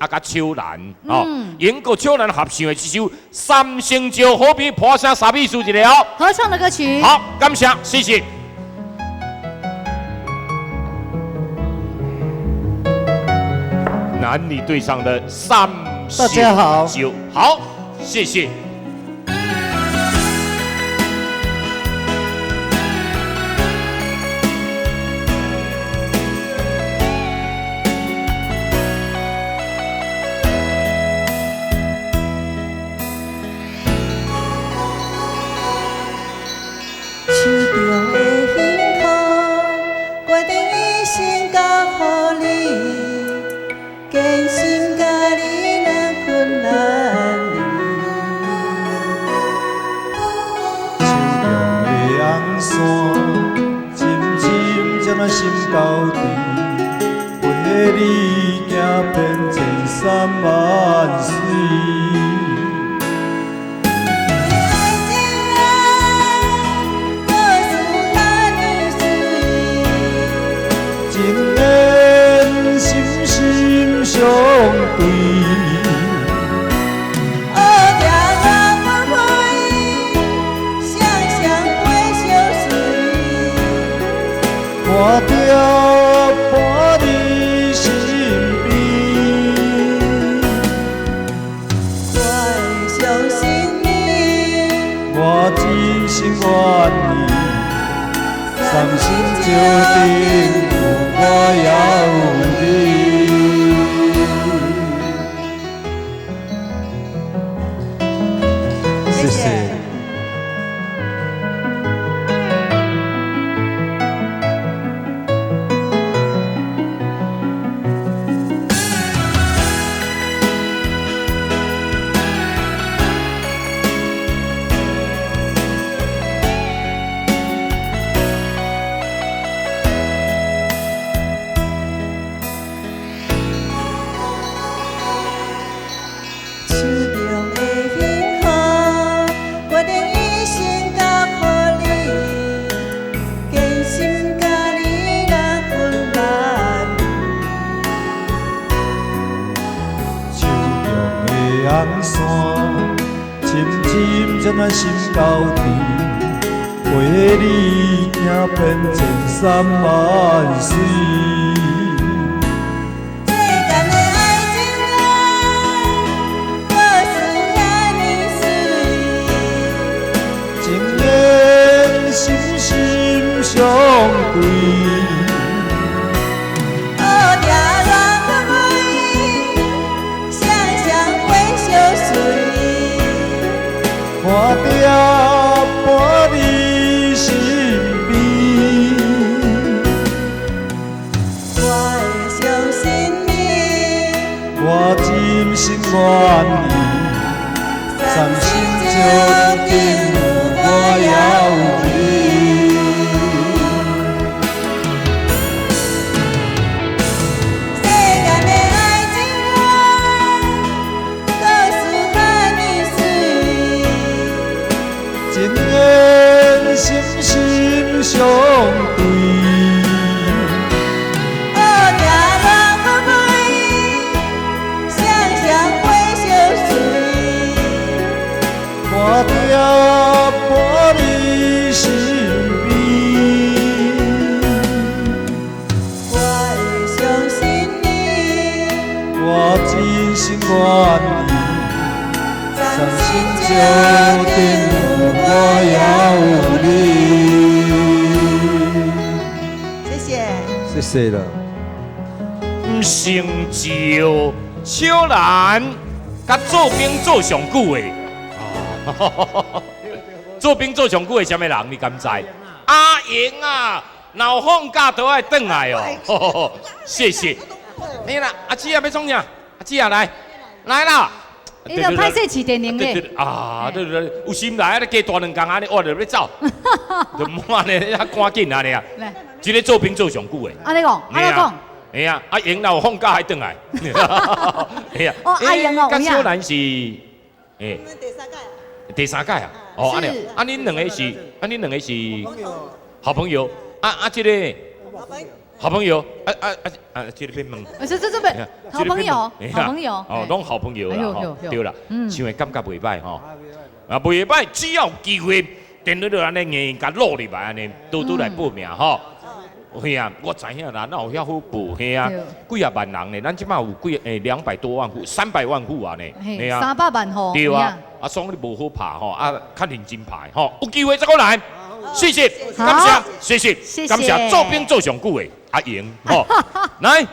甲秋兰哦，英国秋兰合唱的一首《三星酒》，好比破声三秘书一个哦。合唱的歌曲。好，感谢，谢谢。男女对唱的三星酒，大家好，好，谢谢。心交织，陪你行遍千山万水。情缘心心相对。 我着伴你身边，我会相信你，我真心愿意，三生石定有我也有你。谢谢。 红线，深深将咱心交织，陪你行遍千山万水。最感的爱情啊，我思念你水，情缘心心相对。 我着伴你身边，我会相信你，我真心愿意，三生石定有我也有你。世间的爱情啊，都是和你水。 情缘心心相对，好定人不配，双双会相随。我着伴你身边，我会相信你，我真心愿意，三生石定。 我要你，谢谢，谢谢了。成就秋兰，甲做兵做上久的，做兵做上久的什么人？你敢知？阿英啊，老放假都爱转来哦。谢谢。你啦，阿姊啊，要创啥？阿姊啊，来啦。 你著歹势饲电铃的啊！对，有心来，你加大两工安尼，我就要走，就唔安尼，遐赶紧安尼啊！一个做兵做上久的。安尼讲，安尼讲。哎呀，阿英若有放假还转来。哎呀，哦，阿英哦，甲小兰是，第三届。第三届啊？哦，安尼，恁两个是，好朋友。这个好朋友，这里边问，这边好朋友，好朋友，哦，拢好朋友啦，吼，对啦，想会感觉袂歹吼，袂歹，只要有机会，电脑就安尼硬甲落入来安尼，都来报名吼。嘿啊，我知影啦，那有遐好报，嘿啊，几啊万人呢，咱即马有200多万户，300万户啊呢，嘿啊，300万户，对啊，所以你无好拍吼，较认真拍吼，有机会再过来，谢谢，感谢，谢谢，感谢做兵做上久的阿莹，吼，来。